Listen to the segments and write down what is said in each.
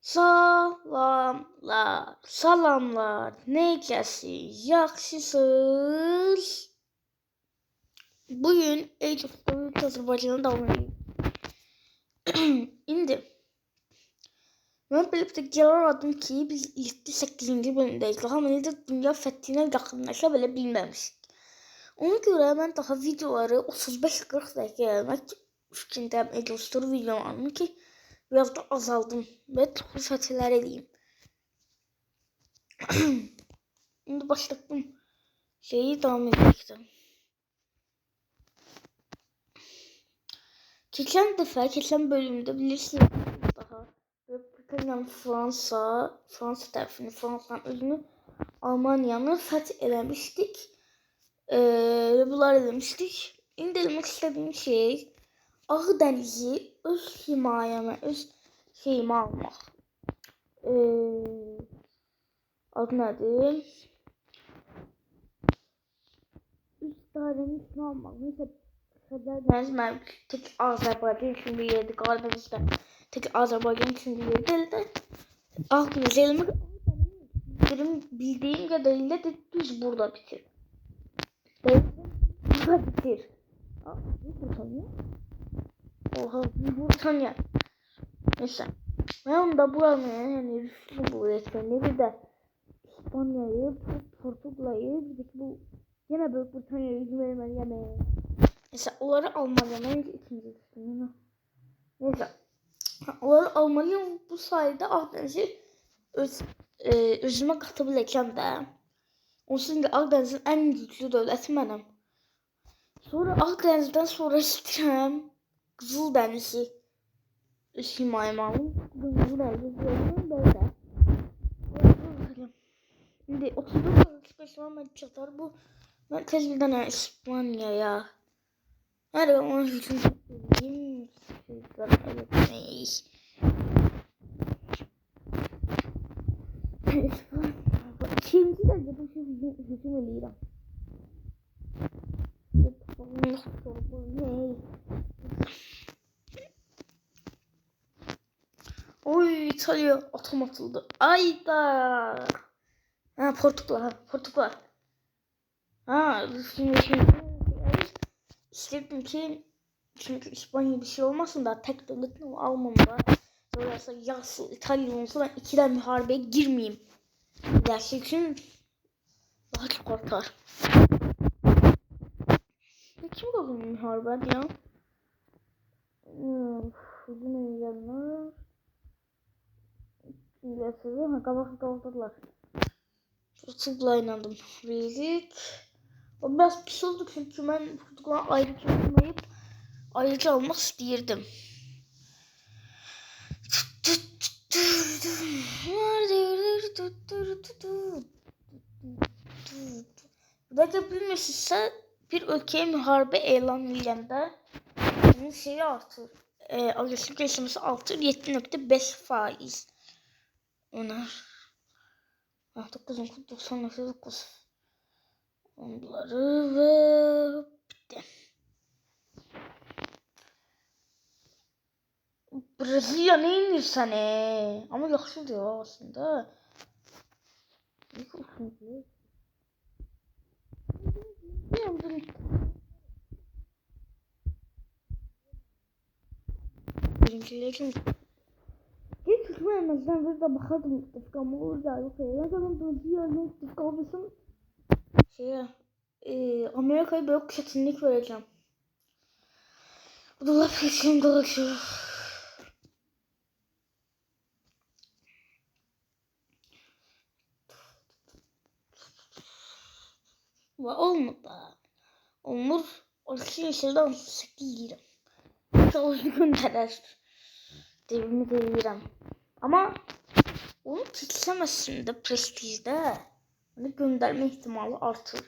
Salamlar, salamlar. Necəsiz? Yaxşısınız? Bugün Age of Stories Azərbaycan'a davam edelim. İndi mən belə bir qərar aldım ki, biz 7-8-ci bölümdəyik. Daha mən də dünya fəthinə yaxınlaşa belə bilməmişik. Ona görə mən daha videoları 35-40 dəqiqə eləmək fikrindəyim Age of Stories videolarını ki, biraz da azaldım və çoxlu fəthlər edeyim. İndi başladım şeyi davam edəcəkdim. Keçən bölümdə bilirsiniz daha Britaniyanın Fransa tərəfini, Fransa'nın özünü, Almaniyanı fəth eləmişdik. Bunlar eləmişdik. İndi eləmək istədiyim şey Ağdənizi öz himayəmə, öz şeyimə almaq. Adı nədir? Üst dairənin içine almaq. Mesela Xəzər dəniz mənim tek Azərbaycan üçün bir yerdir. Qaradəniz də tek Azərbaycan üçün bir yerdir də. Ağdəniz eləmək bildiğim kadarıyla da düz burada bitir. Burada bitir. Oha, Britanya. Neyse. Ben da buranın yani Ruslu bu resmini bir de İspanya'yı, Portugal'ı, bir de bu yine Büyük Britanya'yı yemeği. Neyse, onları almalıyım. İkinci düşünüyorum. Neyse. Onları almalıyım. Bu sayede Akdeniz'i özüme katabileceğim de. Onsuz da Akdeniz'in en güçlü devleti benim. Sonra Akdeniz'den sonra istəyirəm Qızıldənizi himayəmə alım. Qızıldənizi böyle. Şimdi 34 dakika mən çatar bu. Mən tezdən İspanya'ya. Her zaman hücum edeyim. İkinci derece bu hücum edeyim. Oy, İtalya atom atıldı. Ayda. Ha, Portugal. Ha, şimdi istedim ki çünkü İspanya bir şey olmasın da tek devletini almamda. Dolayısıyla yasıl İtalya olsa ben ikiden müharebeye girmeyeyim. Gerçekten daha çok artar. Kim kazanıyor müharebe ya? Uzun eğlenler. İlesiz ama kabak kaldırdılar. Fırtıkla inandım. Bildik. O biraz pis oldu çünkü ben fırtıkla ayrıca almayıp ayrıca almak istiyordum. Burada bilmişse bir ülkeye müharebe elan edilende bunun şeyi artır. Agresif gelişmesi artır 7.5%. Onlar 9.99 onları ve bitti. Brezilya ne inirsən ama yaxşıdır aslında. Birincilerim hiç tutmayamazdan bir de bakardım istifkamı orada yok ya. Ne zaman Brezilya'nın istifkamısın Amerika'ya böyle kesinlik vereceğim. Bu da laf geçeyim dolaşıyor. Ve olmadı. Olmur. O şeyden 8 lira. Savaşı gönderer. Devimi delirəm. Ama onu keçəməsin də prestijdə. Onu gönderme ihtimali artır.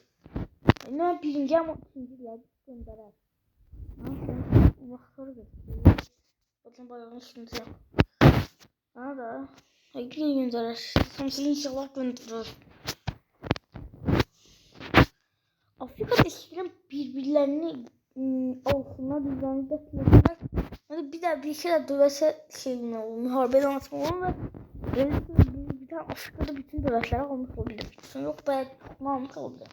Yani birinci ama ikinciler gönderer. Vaxtları götürür. Bakın bayağı şimdi. Ha da. Hayır gönderer. Samsun inşallah gönderir. Afrika'da eskiden birbirlerini olsunlar, birbirlerini destekler. Yani bir daha bir kere dövese müharebe anlatma olur ve Bir tane Afrika'da bütün devletler almış olabilir. Yok belki çok almış olabilir.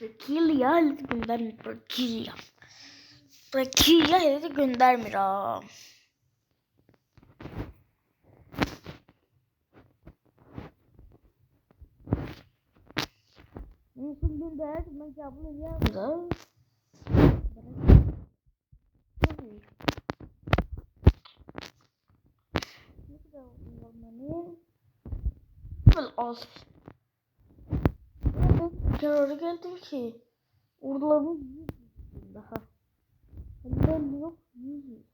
Brezilya hele de göndermir. Brezilya hele de göndermir ha. Nasıl gönder? Ben kabul ediyorum da. Ne kadar olmalı? Böyle az. Karara geldim ki. Ordularımız 100 daha. Ben yok 100.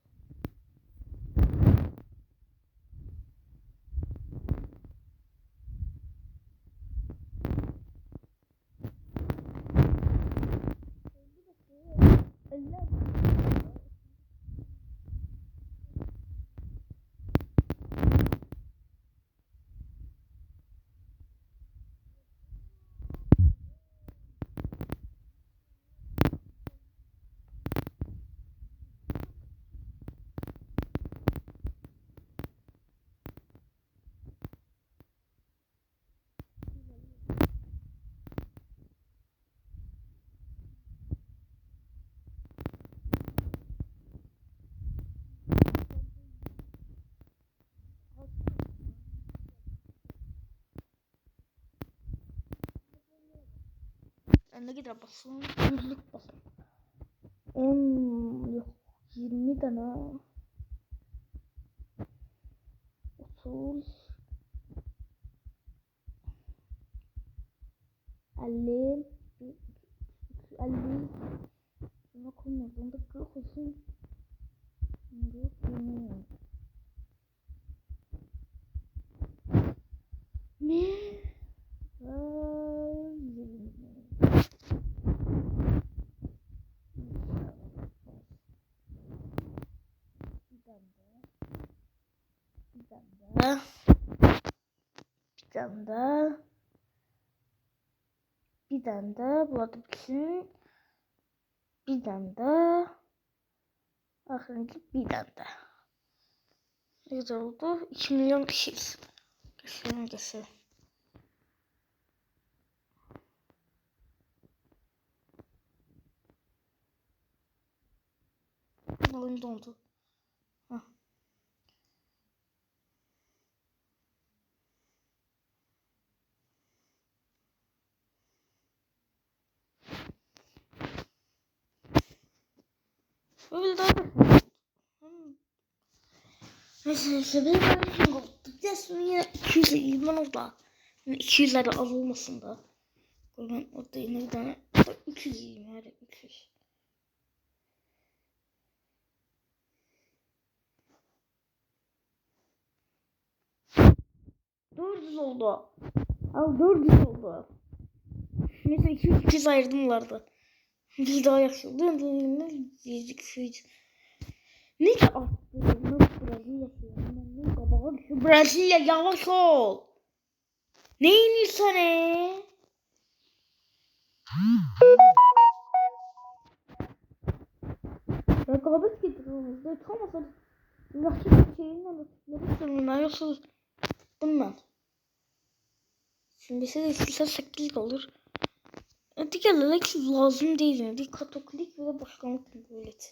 Ne kadar basın? Birlik basın. 10 yok 20 tane 30 50 50 ne koymadım da 40 olsun. 20 ne? Bir tane de bu arada bütün bir tane de ahırıncı bir tane de ne kadar oldu? 2 milyon kişiyiz. Kesin. Oyun dondu. Öyle daha da. Mesela benim oldu. Biraz yine 250 oldu. Yani 200'lerde az olmasın da. Ben orada yine bir tane 220 her 200. $400 oldu. Al 400 oldu. Mesela 200 ayırdımlardı. Bir daha yaşıyor. Ne ki attı? Brezilya yavaş ol. Ne inirsen rekabet getiriyoruz. Tam olsa rakip şeyinden rakipleri ben yoksa ben. Şimdi size istersen 8'lik olur. Diğerleri lazım değil. Yani. Katolik ve başkanlık devleti.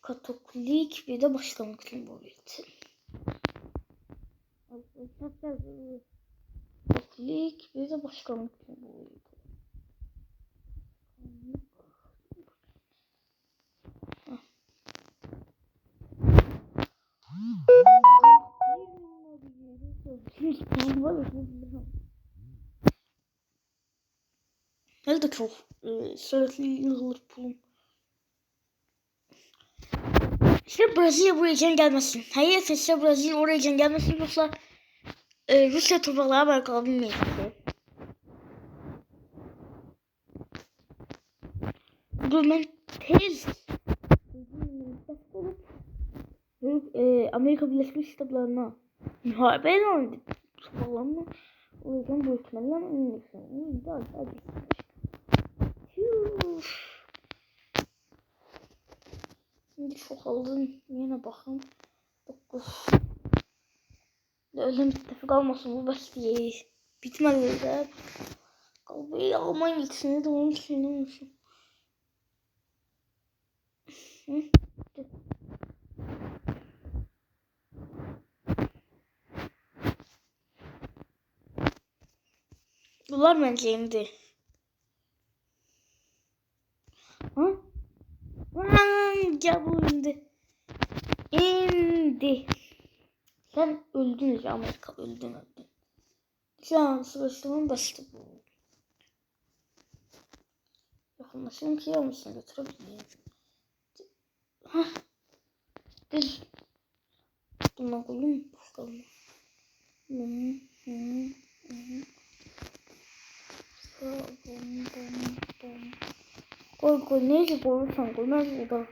Katolik ve de başkanlık devleti. Katolik ve de başkanlık devleti. Nerede çok sürekli yığılır pulum. İşte Brezilya buraya gelmesin. Hayır işte Brezilya oraya gelmesin yoksa Rusya topraklara ben kalabilmeyiz. Ben tez Amerika Birleşmiş Devletleri'ne Muharebeyle oynadık. Sopalarını o yüzden büyük ihtimalle önlüksün. Daha şimdi çok aldın. Yine bakın. 9. Öyle müttefik almasın bu bestiye. Bitmedi de. Kalbayı almayın ikisini de onun düşünüyormuşum. Bunlar bence indi. Ha? Ya bu indi. İndi. Sen öldün ya Amerika öldün. Şu an savaşımın başladı bu. Yakınlaşayım ki yalnızsın götürebileyim. Hah. Dil. Bundan koyayım bakalım. Koy neyse koyursan koy. Nerede o da?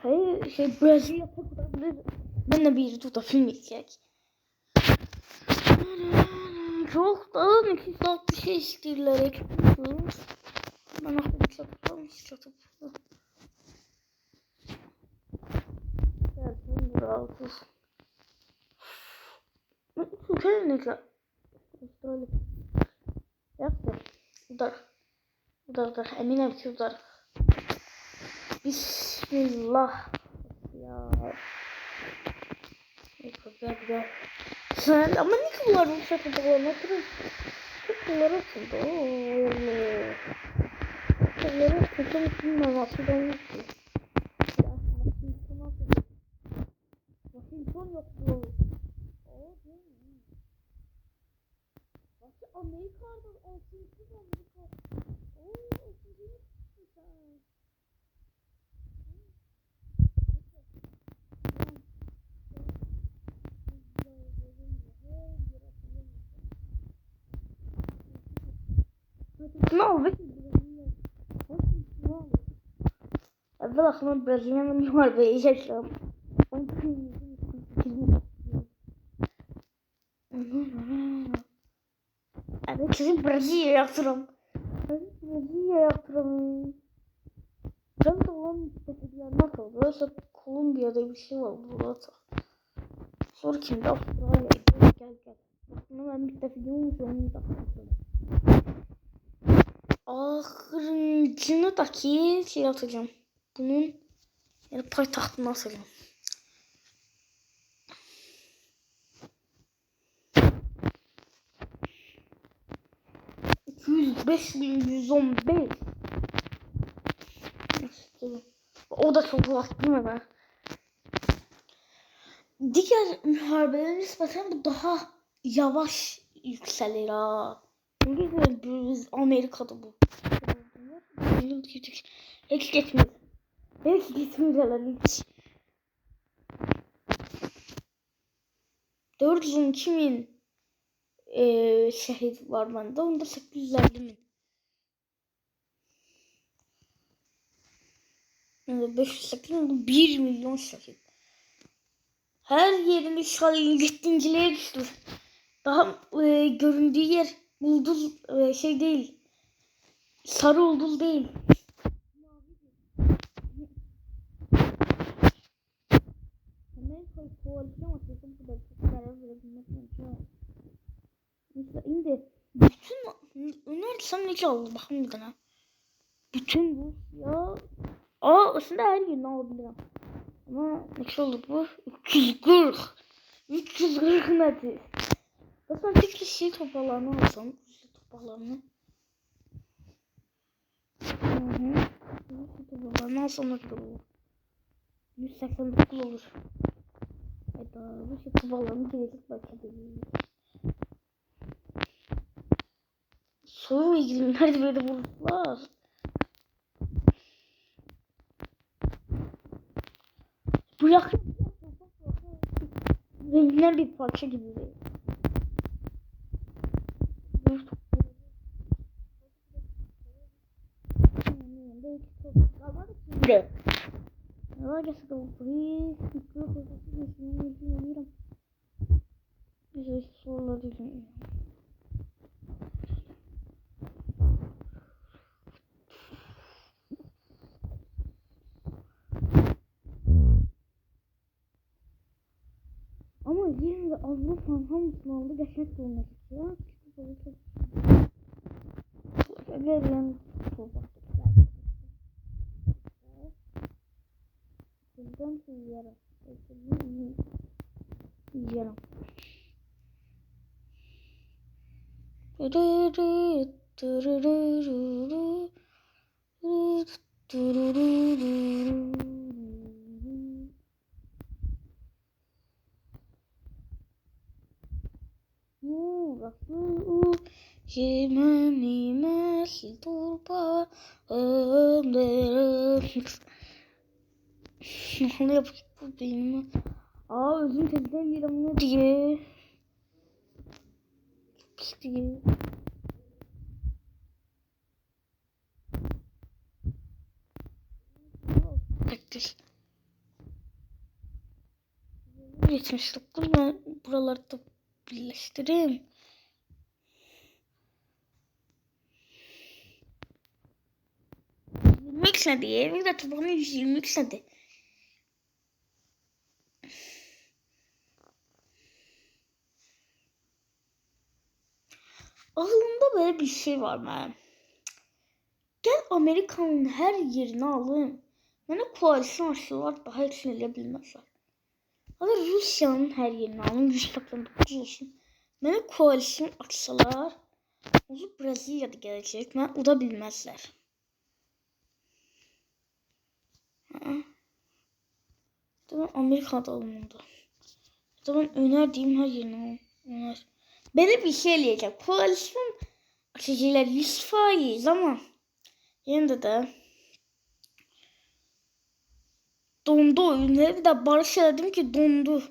Hayır Brezilya takılabilir. Ben de bir tuta film izleyecek. Çok da nefis bir şey istiyorlar. Ben aklım çatıp. Gelsin rahatsız. Şöyle ne güzel. Böyle. Yaptım. Udar. Eminim ki udar. Bismillah. Ya. Güzel. Sen ama ne kullar bu şekilde anlatırız. Çok kullar açıldı. Ooo. Kullar açıldı. Bilmem nasıl olmuş ki. Washington yoktu. Oo değil mi? Bak Amerika'dan 6. Amerika. Oo 6. sen. Ne oldu? Evvel aklıma Brezilya'nın muharebeyi yaşam. Evet kesin Brezilya yaptırım. Brezilya yaptırım. Ben de olan müttefikler nasıl? Burası Kolombiya'da bir şey var burada. Sonra kimde Avustralya? Gel. Aslında ben müttefikim üzerinde takmışım. Ahırıncını daki şey atacağım. Bunun yani paytahtına asacağım. $105.115. O da çok uzak değil mi be? Diğer muharebelere nispeten bu daha yavaş yükselir ha. Çünkü biz Amerika'da bu. Hiç geçmedi. Hiç gitmiyorlar hiç. 412.000 şehit var bende. Onda 850.000. Yani 580 1 milyon şehit. Her yerin işgalini gittiğinciliğe düştü. Daha göründüğü yer ulduz şey değil. Sarı ulduz değil. Amerika'yı koalisyon atıyorsun bu da karar verebilmek mümkün. Mesela şimdi bütün önersem ne çaldı bakın bir tane. Bütün bu ya. Aslında her gün alabilirim. Ama ne oldu bu? 340 metre. Aslında tek kişi toparlarını alsam. Toparlarını. Toparlarını alsam ne kadar olur? 189 olur. Hayda bu şey toparlarını gelecek belki de. Soğuk ilgili nerede böyle bulutlar? Bu yakın. Zenginler bir parça gibi değil. Ne var ki burayı yerin ve Avrupa'nın hamısını aldı qəşəng qılınacaq. Verirəm buradan yiyərəm. Yiyərəm. Ne yapayım bu beynime? Özüm tezden yerim ne diye. Pis diye. Kaktüs. 79 ben buralarda birleştireyim. Mix ne diye? Bir de tabağını 120 ne diye? Aklımda böyle bir şey var benim. Gel Amerika'nın her yerini alın. Bana koalisyon açtılar daha için edebilmezler. Hadi Rusya'nın her yerini alın. 189 olsun. Bana koalisyon açsalar o Brezilya'da gelecek. Ben o da bilmezler. Tamam Amerika'da alındı. Tamam önerdiğim her yerini alın. Böyle bir şey eləyəcək. Koalisyon açıcılar 100% ama yine de dondu oyunları. Bir de Barış dedim ki dondu.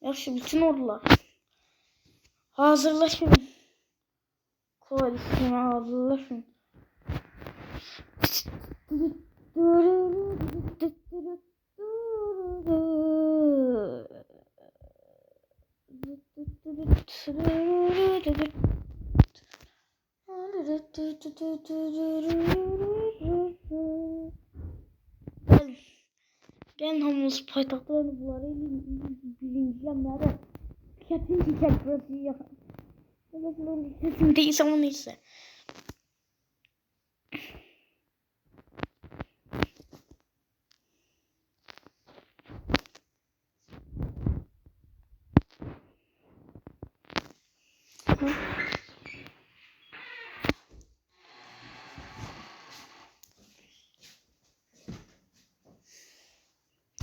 Yaxşı bütün ordular. Hazırlaşın. Koalisyona hazırlaşın. Gelin hamımız paytaxtlarını bunları birincilemləri dikkatini çəkər burası ya. Bunun dikkatini deyilsə ama neyse.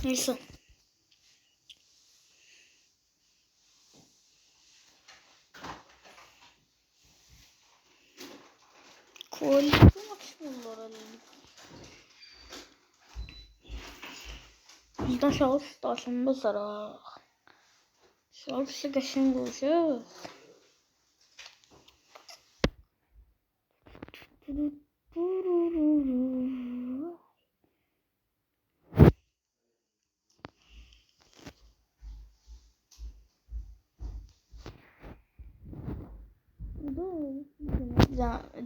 Neyse. Koalisyon açmıyorlar Ali. Bizden şahıs taşınma zarar. Şahıs qəşəng olacaq.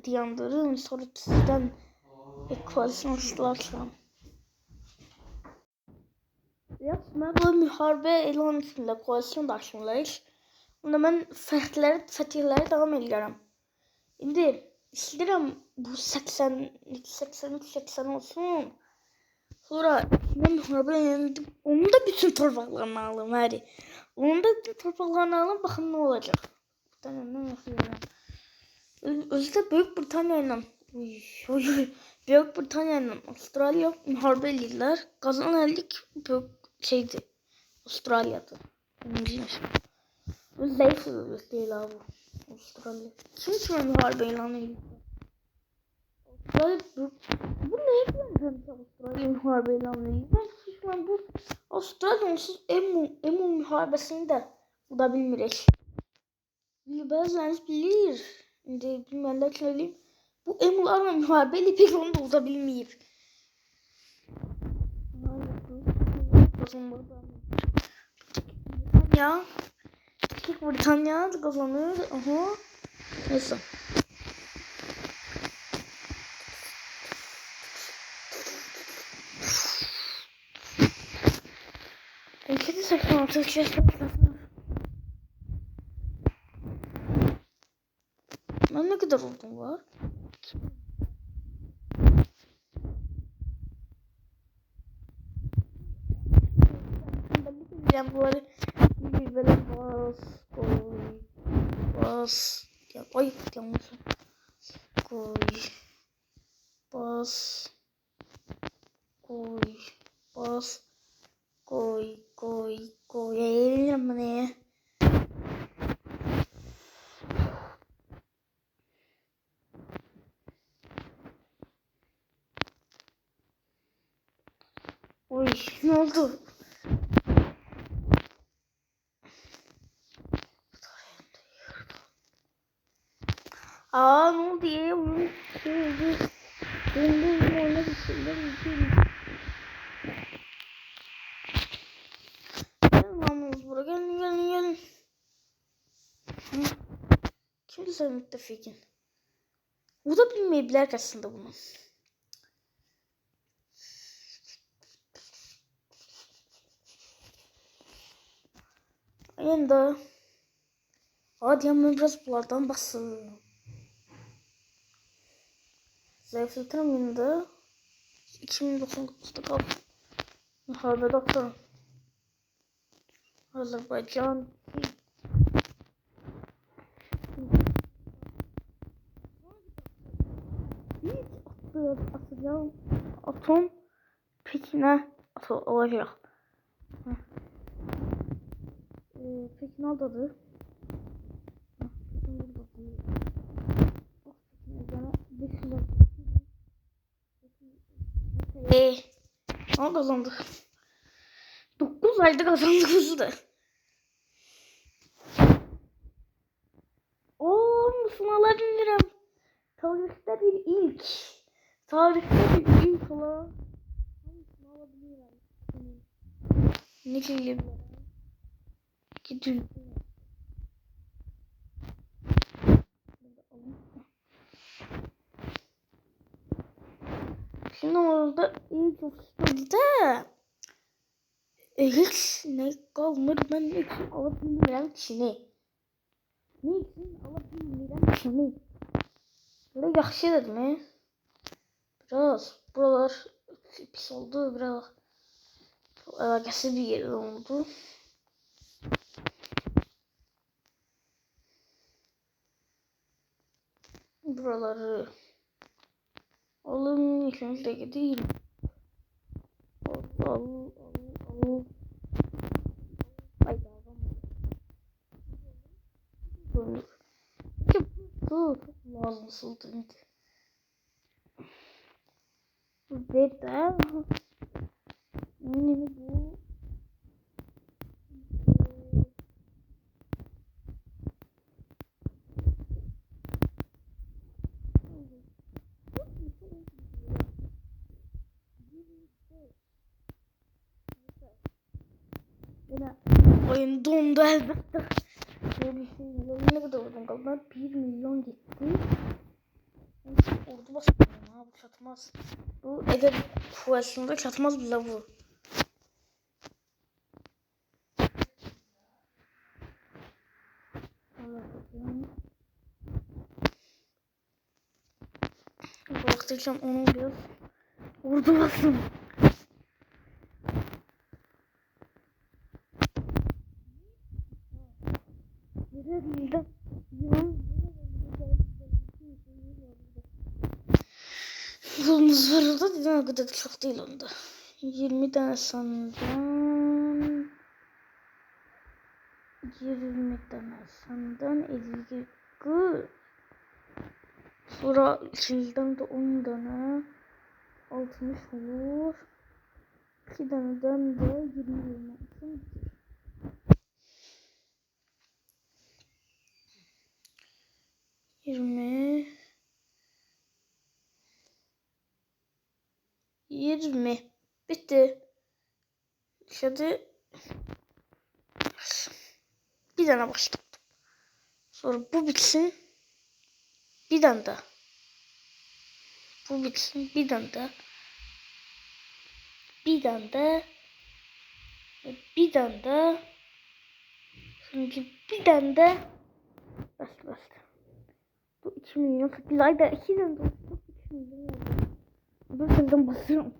Diyandırın sonra sizden koalisyon açtılarsa. Mən bu müharibə elan etsinlər, koalisyon da açmırlar. Onda mən fətihləri davam edirəm. İndi istəyirəm bu 80 olsun. Sonra mən müharibə elan edib, onun da bütün torpaqlarını alım, həri. Onun da bütün torpaqlarını alım, baxın nə olacaq. Bu tane nə yaxşıyam. Özü de Büyük Britanya ile Büyük Britanya ile Avustralya müharibə edirlər. Qazanan ellik büyük şeydi. Avustralya'da. Önceymiş. Zayıf değil abi. Avustralya. Kim için müharibə ilan edir? Avustralya büyük. Bu ne yapıyor? Avustralya müharibə ilan edir. Ben bu Avustralya onsuz Emu müharibəsini də uda bilmirik. Bəziləriniz bilir. Şimdi bilmeyenler söyleyeyim. Bu emularla müharibeyle pek onu da uzabilmeyip. Britanya kazanır. Aha. Neyse. Kedi sakın artık Aa, ne kadar odun var? Ben bu arada böyle bas ya ay yanlış koy bas koy bas koy eğlenelim mi ne? Oy ne oldu? Aa ne oldu ya? Gelin. Kimdi senin müttefikin? O da bilmeyebilir aslında bunu. Ayında. Hadi ama biraz bunlardan basın. Zayıflatırım yine de. 2099'da kaldım. Harbi doktorum. Azerbaycan. Atacağım. Atom. Pekin'e olacak. Pekin aldadı. Ama kazandık. 9 ayda kazandık hızlı. Müslümanlar dinlerim. Tarihte bir ilk. Tarihte bir ilk olarak. Ne diyeyim? Gidin. Şimdi orada ilk usulde hiç ne kalmadı ben ne için alabilmem Çin'i. Ne için alabilmem Çin'i. Böyle yaxşı dedim. Biraz buralar pis oldu biraz. Alakası bir yer oldu. Buraları alın kesinlikle değil. Al. Hayda. Bu lazım sultanıydı. Ve de ne bu? Oyun dondu elbette. Ne kadar vurdum galiba 1 milyon gitti. Ordu basıyorum ha bu çatmaz. Bu edeb kuvvetinde çatmaz bile bu. Bakacağım onu biraz ordu basın. Yolumuz var orada dedim o kadar çok değil onda. 20 tane sandan 50 gül. Sonra içinden de 10 tane 60 olur. 2 taneden de 20 olmasın. 20 bitti. Şimdi bir tane başladım. Sonra bu bitsin. Bir tane daha. Bu bitsin. Bir tane daha. Bir tane daha. Bir tane daha. Şimdi bir tane daha. Bastı. Bu 2 milyon 8 ayda 2 yıl oldu. 3 milyon oldu. Dur senden basıyorum.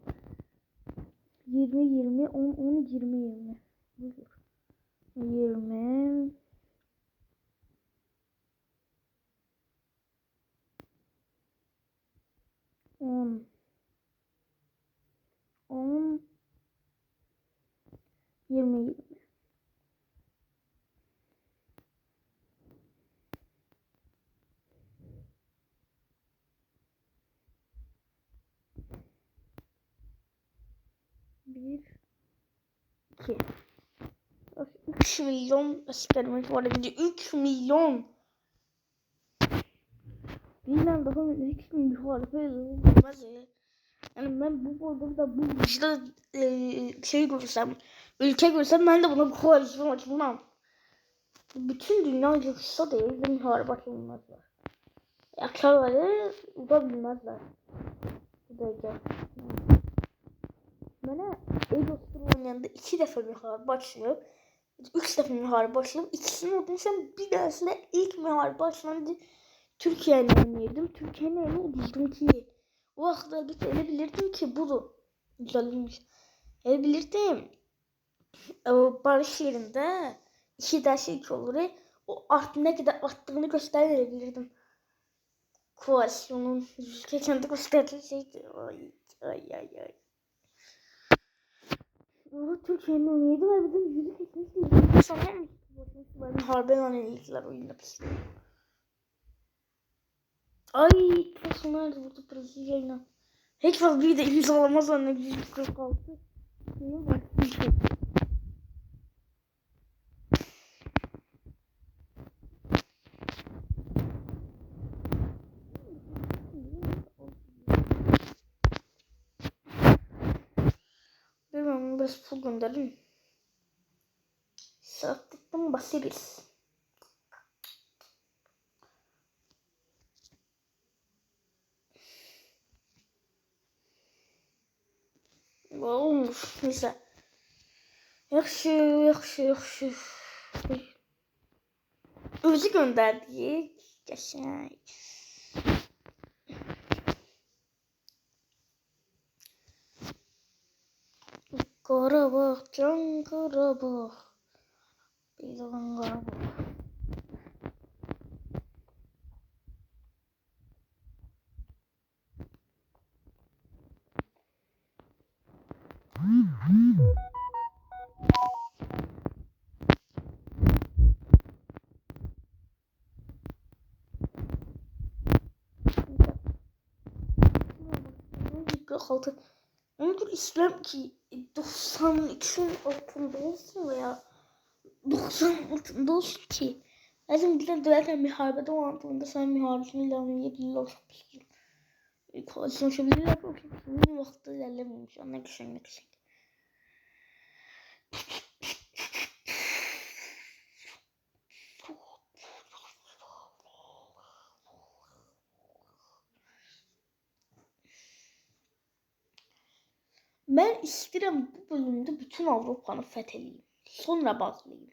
20 20 10 10 20 20. Dur. 20 10 10 20 1 2 3 milyon askerimiz var önce 3 milyon. Bizden daha hiç muharebe olmaz ya. Yani ben bu konuda bu işte şey görsem, ülke görsem ben de buna bu koalisyon açılmam. Bütün dünya yoksa da evde muharebe açılmazlar. Akşamları uzabilmezler. Bu da gel. Bana Eylül'ün yanında 2 defa muharebe başlıyor. 3 defa muharebe başlıyor. İkisini oduysam bir dersine ilk muharebe başlandı. Türkiye'yle oynayırdım. Türkiye'yle oynayırdım ki o vaxtda bir elə bilirdim ki budur. Güzelmiş. Elə bilirdim. O barış yerində 2 ders 2 olur. O ne kadar arttığını göstərir elə bilirdim. Koalisyonun geçen de gösterdiği şeydi. Ay. O Türkiye'nin oynayırdım ve bizim yüzü kesinlikle sanıyor musun? Ben harben analizler oyunda piştim. Ay nasıl nerede burada Brezilya'yla? Hiç fazla bir de imzalamaz anne 146. Neye bak? Ben biraz pul gönderin. Sattıktan basarız. Olmuş. Neyse. Yaxşı. Özü gönderdik. Geçen. Qarabağ, can Qarabağ. Bildiğin Qarabağ. Kaldı. Onu istemem ki 92'nin altında olsun veya 90 altında olsun ki. Lazım bizden döverken muharebede o antında sen muharebesini ilan edebilirler. Çok pişkin. Konuşabilirler. Bu vakti ilerlememiş. Ona düşünmek için. Ben istedim bu bölümde bütün Avrupa'nı fethedeyim. Sonra bağlayayım.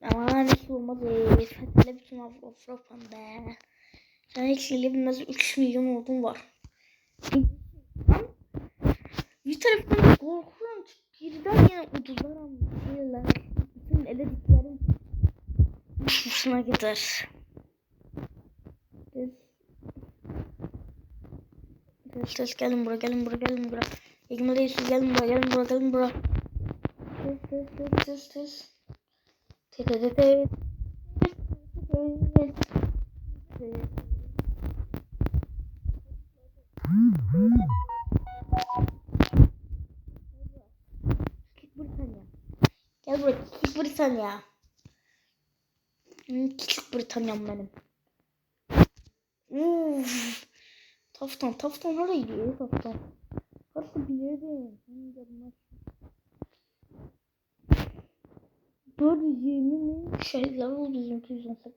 Ama neyse olmaz. Fethedeyim bütün Avrupa'nı be. Sen eksiyle bilmez 3 milyon ordum var. Bir taraftan korkuyorum ki birden yine ucuzlar anlatıyorlar. Bütün elediklerim hoşuma gider. Ses gelin buraya. Ekmel değilsiz gelin buraya. Ses. Te. Gel buraya. Küçük Britanya. Küçük Britanya'm benim. Taftan nereye gidiyor Taftan? Nasıl bir yere? 420 şehitler oldu 218.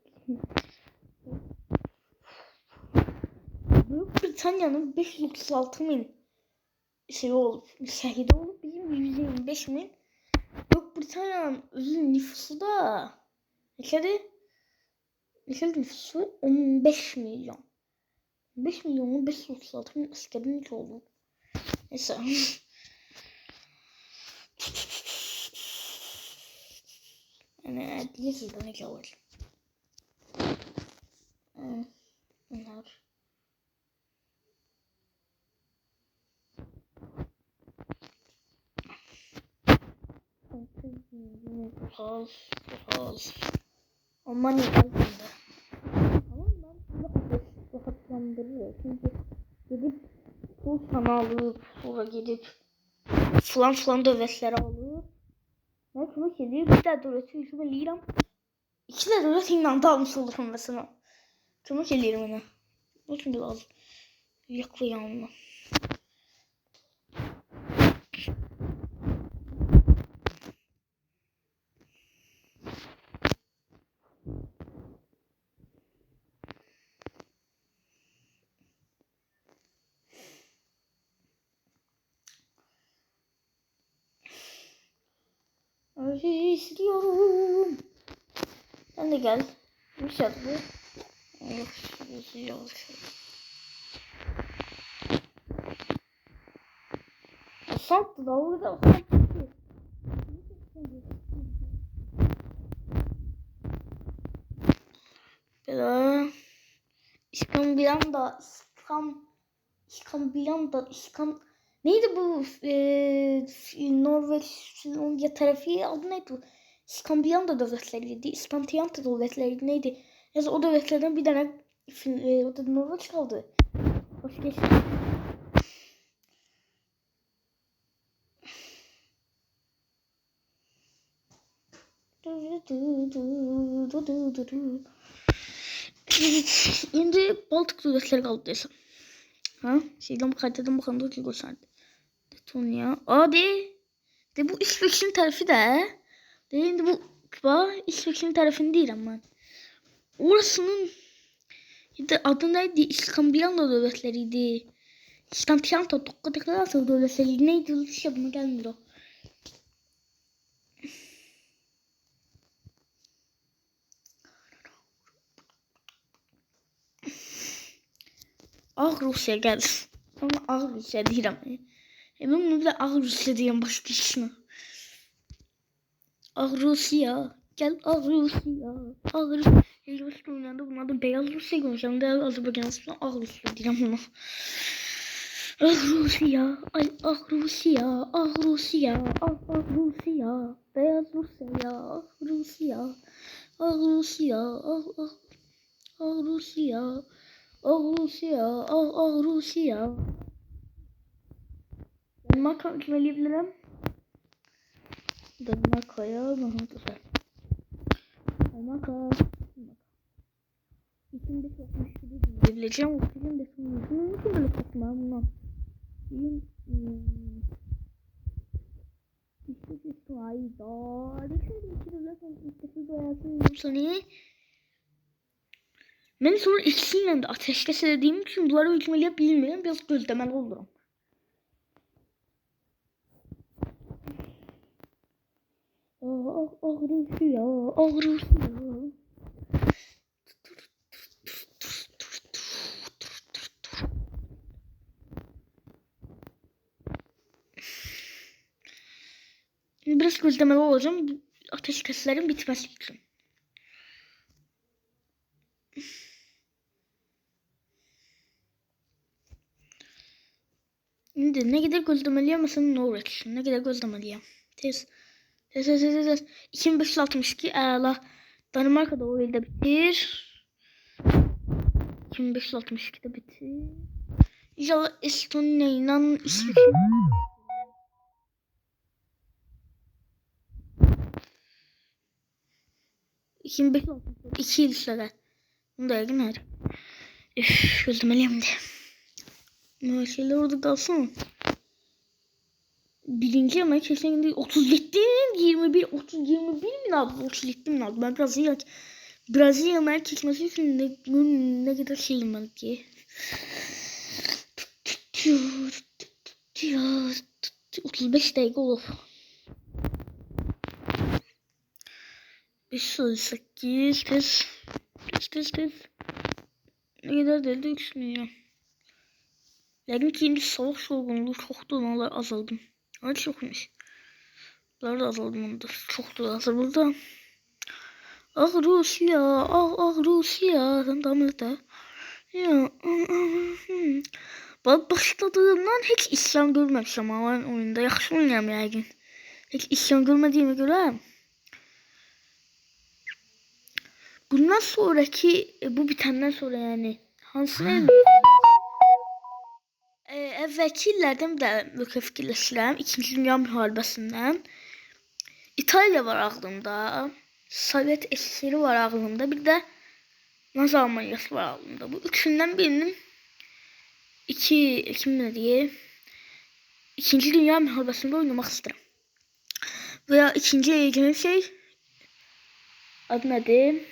Büyük Britanya'nın 536 bin şehidi olup bizim 125 bin. Büyük Britanya'nın özü nüfusu da ülke nüfusu 15 milyon. 5 milyonun 536 bin askerin ilk oldu. Neyse. Yani Lizzie'den ilk olur. Bunlar. Az. Aman yazdım da. Ama ben size rahatlandırıyor. Çünkü gidip pul sana alıp sonra gidip falan dövüşleri alıp ben şunu geliyor bir daha dövüşü yüzüme liram. İki de dövüş inanda almış olurum mesela. Şunu geliyorum ona. O çünkü lazım. Yak ve yanma. İstiyorum. Sen de gel. Bir şey bu. Asalt da orada asalt. Böyle İskambilanda neydi bu Norveç Finlandiya tarafı adı neydi bu? İskambilanda devletleriydi. İspantiyanta devletleri neydi? Yani o devletlerden bir tane o da Norveç kaldı. Hoş geldin. Şimdi Baltık devletleri kaldı desem. Ha? Şeyden kaydedim bakalım da gösterdi. Letonya. De bu İsveç'in tarafı da. Şimdi bu İsveç'in tarafını değil ama. Orasının adı neydi? İskambilanda devletleriydi. İskambilanda Tokka'da devletleri neydi? Bir şey aklıma gelmiyor. Rusya geldi. Ama Rusya değil ama. Ben bunu bile Rusya diyeyim başka ismi. Rusya. Gel Rusya. Rusya. Rusya oynandı. Bunun adı Beyaz Rusya konuşalım. Değerli Azerbaycan ismi Rusya diyeceğim bunu. Rusya. Ay Rusya. Rusya. Rusya. Beyaz Rusya. Rusya. Rusya. Rusya. Rusya. Rusya. Danimarka hükmeleyebilirim. Danimarka'ya mı? Güzel. Danimarka. İçinde sokmuş gibi diyebileceğim. Oksijen de sunmuyor. Nasıl böyle sokma bundan? Ben sonra ikisiyle de ateşkes edeyim için bunları hükmeliye bilmiyorum. Biraz gözlemeli olurum. Rusya. Rusya. Biraz gözlemeli olacağım. Ateşkeslerin bitmesi için. Şimdi ne kadar gözlemeliyim mesela Norveç. Ne kadar gözlemeliyim. Tez. 2562 əla. Danimarka'da o ildə bitir. 2562'de bitir. İnşallah Estonya ile İsveç. İki yıl süre. Bunu da yakın her. Gözlemeliyim de. Böyle şeyler orada kalsın. Birinci ama kesin 37 21 mi lazım? 37 mi lazım? Ben Brezilya Amerika geçmesi için ne kadar şeyim var ki. 35 dakika olur. 508 kez Tez. Ne kadar deldi 3 milyon. Yəqin ki, indi savaş yorğunluğu çoxdur, onlar azaldım. Ay çoxmuş. Bunlar da azaldım onda. Çoxdur hazır burada. Ah Rusiya, ah Rusiya, sen tamam da. Ya, başladığımdan heç isyan görməmişəm ama ben oyunda yaxşı oynayam yəqin. Heç isyan görmədiyimə görə bundan sonraki bu bitəndən sonra yəni hansını əvvəlki illərdən də fikirləşirəm. 2-ci Dünya müharibəsindən İtalya var ağlımda, Sovet SSR var ağlımda, bir də Nazi Almaniyası var ağlımda. Bu üçündən birinin İkinci Dünya müharibəsində oynamaq istəyirəm. Veya ikinci yiyeceğim şey adı nedir?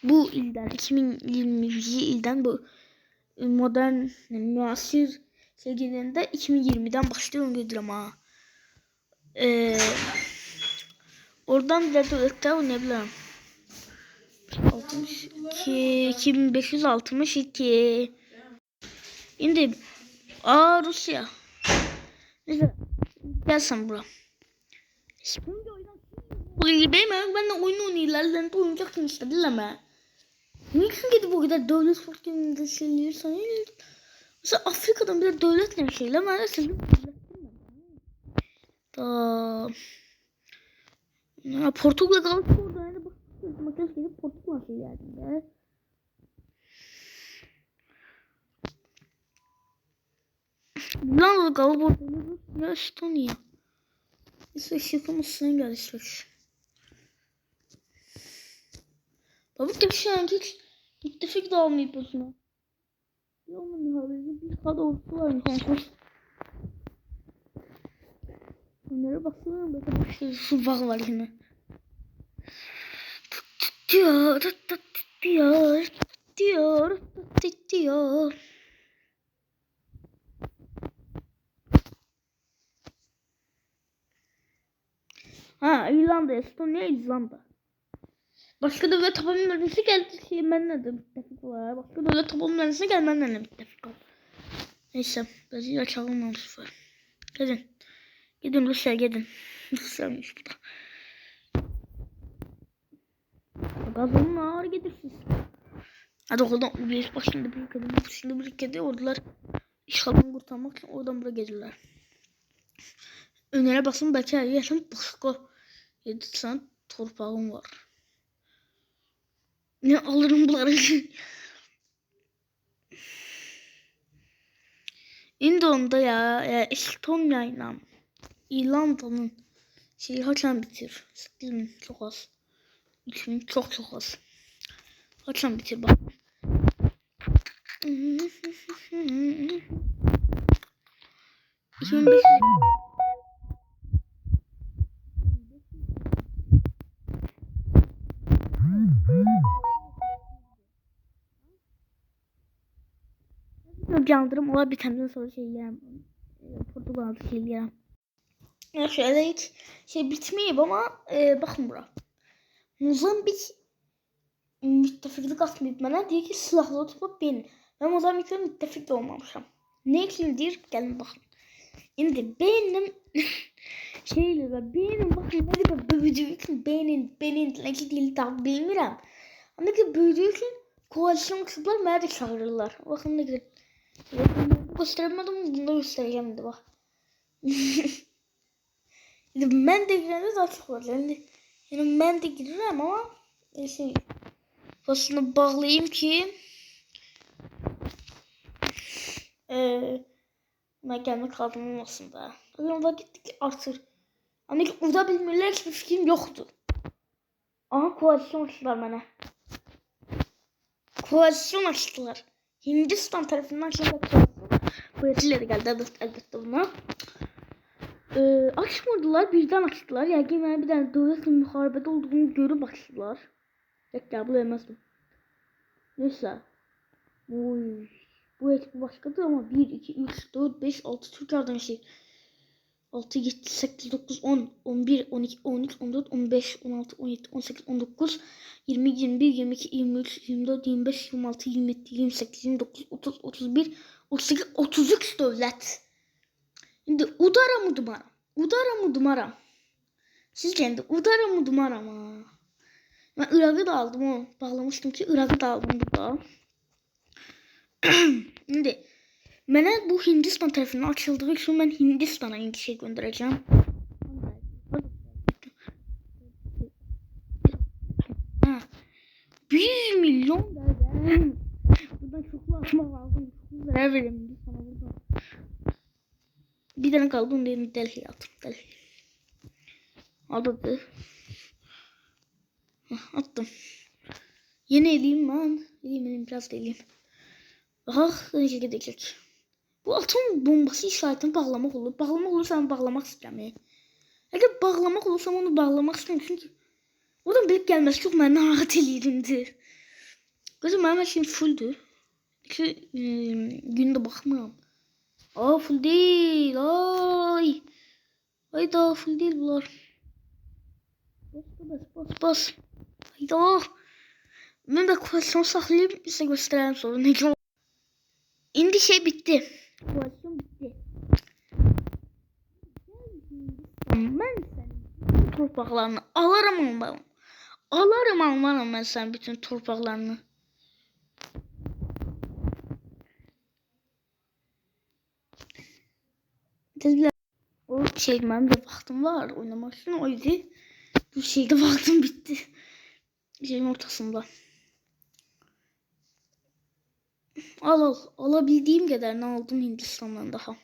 Bu ildən 2020 ildən bu modern müasir sevgilinde 2020'den başlıyor onu gedirəm ha. Oradan bir dövlətdə oynayabilirim. 62 2562. İndi Rusya. Neyse gelsen bura. Ben de oyun ilerlerinde oynayacaksın işte değil mi? Niçin gidip o kadar devlet fortlarında şeyliyorsan? Mesela Afrika'dan bir devletle şeyle maalesef. Ya Portugal kalıp orada yani makas gidip Portugal şey yani. Lan kalıp orada ya Estonya. Neyse şıkımızsın gelişmiş. Tabii ki şu an hiç müttefik de olmayıp boşuna. Ya onun haberi bir kadar oldular mı kanka? Onlara baksana böyle şu bağ var yine. Diyor. Ha İrlanda, Estonya, İzlanda. Başka devlet taban mühendisi geldi ki benimle de müttefik var. Başka devlet taban mühendisi gel benimle de müttefik var. Neyse bizi açalım olsun. Gidin Rusya gidin. Rusya'ymış bu da. Gazonun ağır gidirsiniz. Hadi oradan bir başında bir kadın başında bir kedi ordular işgalden kurtarmak için oradan buraya gelirler. Önere basın belki her yerden başka 7 tane torpağım var. Ne alırım bunları. İndi onda ya Estonya ile İrlanda'nın şeyi haçan bitir. 8.000 çok az. 3.000 çok az. Haçan bitir bak. Candırım ola bitenden sonra şey yerim. Portugal'da şey yerim. Ya şöyle hiç şey bitmeyip ama bakın bura. Mozambik müttefiklik atmayıp bana diyor ki silahlı tutup benim. Ben Mozambik'le müttefik de olmamışım. Ne için deyir gelin bakın. Şimdi benim şeyle benim bakın ne kadar büyüdüğü için benim ne değil tam bilmiyorum. Ama ki büyüdüğü için koalisyon kısımlar bana da çağırırlar. Bakın ne kadar. Gösteremedim bunu da göstereceğim de bak. Ben de girende daha çok var. Yani ben de girerim ama şey aslında bağlayayım ki məkanı kazanılmasın da. Öyle vakit artır. Ama ki orada bilmirlər ki bir fikrim yoktu. Aha koalisyon açtılar bana. Koalisyon açtılar. Hindistan tarafından şimdi koalisyon. Poetileri geldi elbette buna. Açmadılar birden açtılar. Yani ben bir tane devletle muharebede olduğunu görüp açtılar. Yok ya bu yemezdim. Neyse. Oy. Bu ekip başkadır ama 1, 2, 3, 4, 5, 6 Türk yardım şey. 6, 7, 8, 9, 10, 11, 12, 13, 14, 15, 16, 17, 18, 19, 20, 21, 22, 23, 24, 25, 26, 27, 28, 29, 30, 31, 38, 33 dövlət. İndi udaram udmaram. Udaram udmaram. Sizcə indi udaram udmaram ha. Mən Irak'ı da aldım o. Bağlamışdım ki Irak'ı da aldım burada. Şimdi mənə bu Hindistan tərəfindən açıldığı üçün mən Hindistan'a indi şey göndərəcəm. 1 milyon derler. Buradan çoklu açmak lazım. Zarar verelim sana burada. Bir tane kaldı onu da Delhi'ye attım. Delhi. Aldı. Attım. Yeni eleyim ben. Eleyim biraz da eleyim. Ah necə gedəcək. Bu atom bombası işaretini bağlamak olur. Bağlamak olursa ben bağlamak istəyirəm. Eğer bağlamak olursam onu bağlamak istəyirəm. Çünkü oradan bilip gelmesi çok beni narahat eləyirdi. Gözüm benim her şeyim fulldür. Günde bakmıram. Aa full değil. Ay. Ay daha full değil bunlar. Bas. Hayda. Ben de koalisyon saklayayım size göstereyim sonra. Ne? İndi şey bitti. Koalisyon bitti. Ben senin torpaqlarını alırım. Almarım ben senin bütün torpaqlarını. Dediler. O şey benim de vaktim var oynamak için o yüzden bu şeyde vaktim bitti. Şeyin ortasında. Alabildiğim kadar ne aldım Hindistan'dan daha.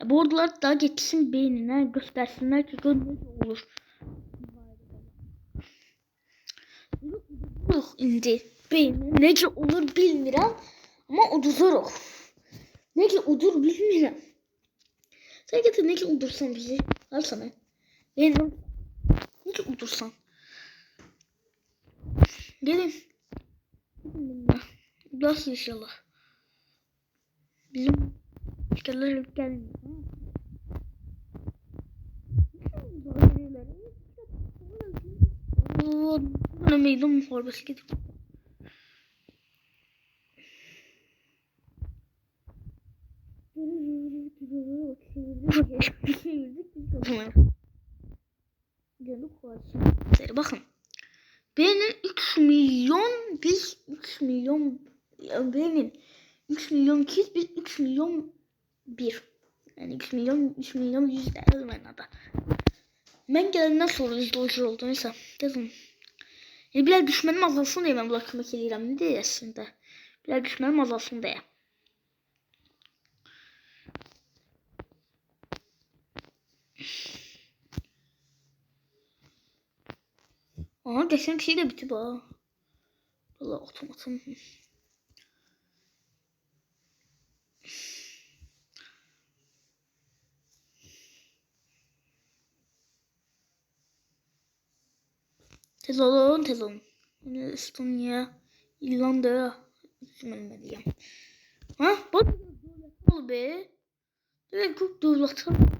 Bu ordular daha geçsin beynine göstersinler ki ne olur. İndi beynine nece olur bilmirəm ama uduzuruz. Nece udur bilmirəm. Sen getir nece udursan bizi. Al sana. Benim nece udursan. Gelin. Nasıl inşallah. Bizim askerler gelmiyor. Bana meydan muharebesi gidiyor. Bakın. Benim 3 milyon biz 3 milyon benim 3 milyon 200 biz 3 milyon 1. Yani 3 milyon 100 yazmayın da. Ben gelenden sonra %100 oldu neyse yazın. Yani biraz düşmənim azalsın diye ben bunlar kömək eləyirəm. Ne diye aslında. Biraz düşmənim azalsın diye. Aha geçen şey de bitti ba. Valla otomatım. Tez olun. Estonya, İrlanda. Bilmem. Ha? Bak ol be. Direkt çok dövlətə.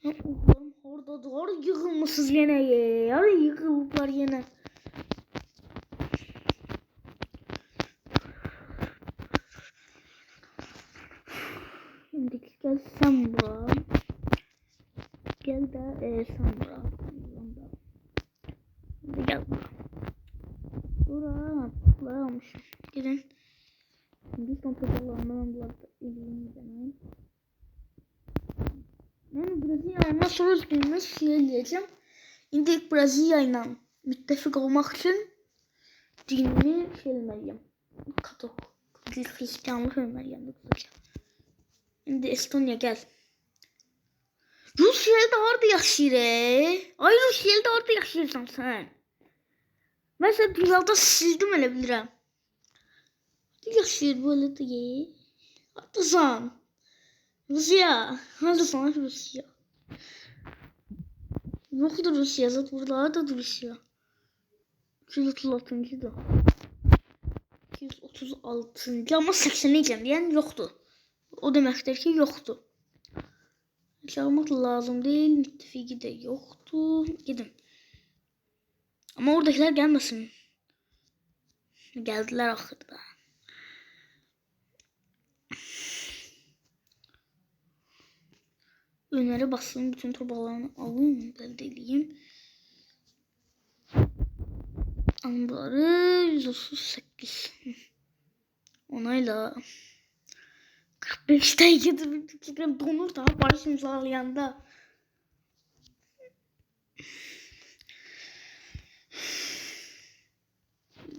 Oğlum orada doğru yığılmışsınız yine ya. Yığılıblar yine. Şimdi gel sen bura. Gel de sen bura. Şimdi gel bura. Bura almışım. Gelin. Şimdi son toparlanmadan bu arada izleyeyim. Ben Brezilya'ya sonra üzgünümü söyleyeceğim. Şimdi ilk Brezilya'yla müttefik olmak için dinimi söylemeliyim. Katolik Hristiyanlık söylemeliyim. Şimdi Estonya gel. Rusya'da orada yaşayır. Ay Rusya'da orada yaşayırsan sen. Ben sen dünyada sildim öyle bilirəm. Yaşayır böyle diye. Haklısın. Rusya. Haklısın Rusya. Yoktur Rusya. Zaten buralarda Rusya. 236. da. 236. Ama 80 diyeceğim diyen yoktu. O deməkdir ki yoktu. Çağırmak lazım değil. Müttefiki de yoktu. Gidin. Ama oradakiler gelmesin. Geldiler ahırda. Önere basın. Bütün torbalarını alın. Elde edeyim. Anıları 138. Onayla. 45'te 7 donur daha barış imzalayanda.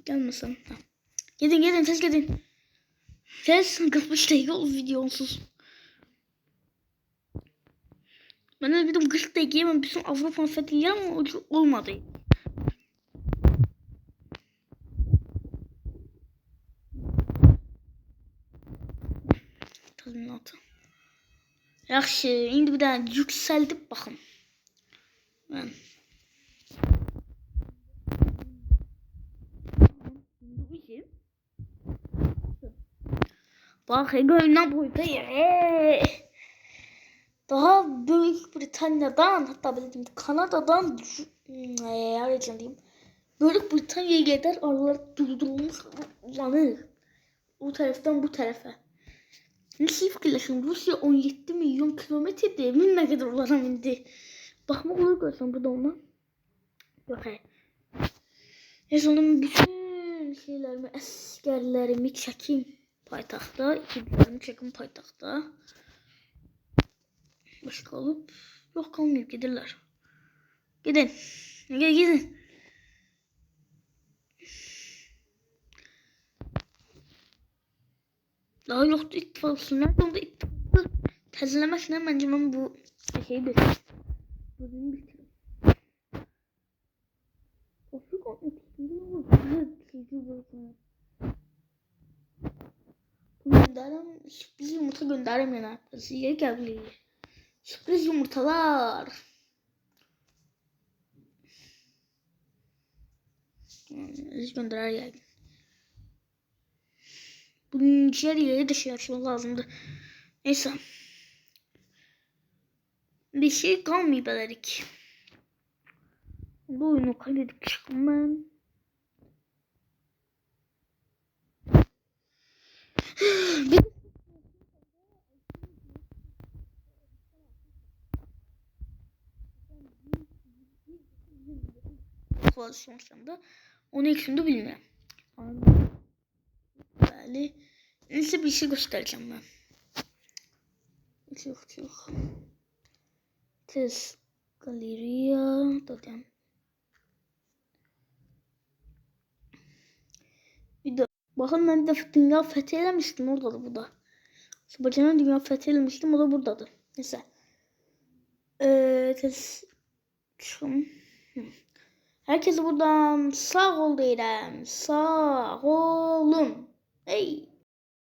Gelmesin. Gidin ses gidin. Ses 45 dakika o videosuz. Ben de dedim 40 dakika hemen bütün Avrupa fethedeceğim ama olmadı. Tazminatı. Yaxşı, indi bir daha yüksəldib baxın. Mən. Bak, Ege'nin boyuta daha Büyük Britanya'dan, hatta bildiğim Kanada'dan diyeyim. Büyük Britanya'ya gider, aralar durdurulmuş uzanır. O taraftan bu tarafa. Nasıl fikirləşin? Rusya 17 milyon kilometredir. Min nə qədər olara indi. Baxmaq olur görsən burada ona. Yox, hayır. Yazılım bütün şeylerimi, əsgərlərimi çəkim paytaxtda. İkilərimi çəkim paytaxtda. Başqa olub. Yox, qalmayıb, gedirlər. Gidin. Gidin. Daha yoktu ittifak olsun. Nerede oldu ittifakı? Təzələməklə məncə mən bu şeyi bitirəm. Bugün bitirəm. Afrika gönderim. Sürpriz yumurta gönderim yana. Size geldi. Sürpriz yumurtalar. Gönderer yani. Bunun içeriye de şey açmak lazımdı. Neyse. Bir şey kalmayıp ederik. Bu oyunu kaybedip çıktım ben. Sonuçlarında onu ikisini bilmiyorum. Böyle neyse bir şey göstereceğim ben. Çok. Test galeriya dedim. Bir de bakın ben de dünya fethelemiştim orada da bu da. Sabahçı'nın dünya fethelemiştim o da buradadır. Neyse. Test çıkım. Herkese buradan sağ ol deyirəm. Sağ olun. Hey.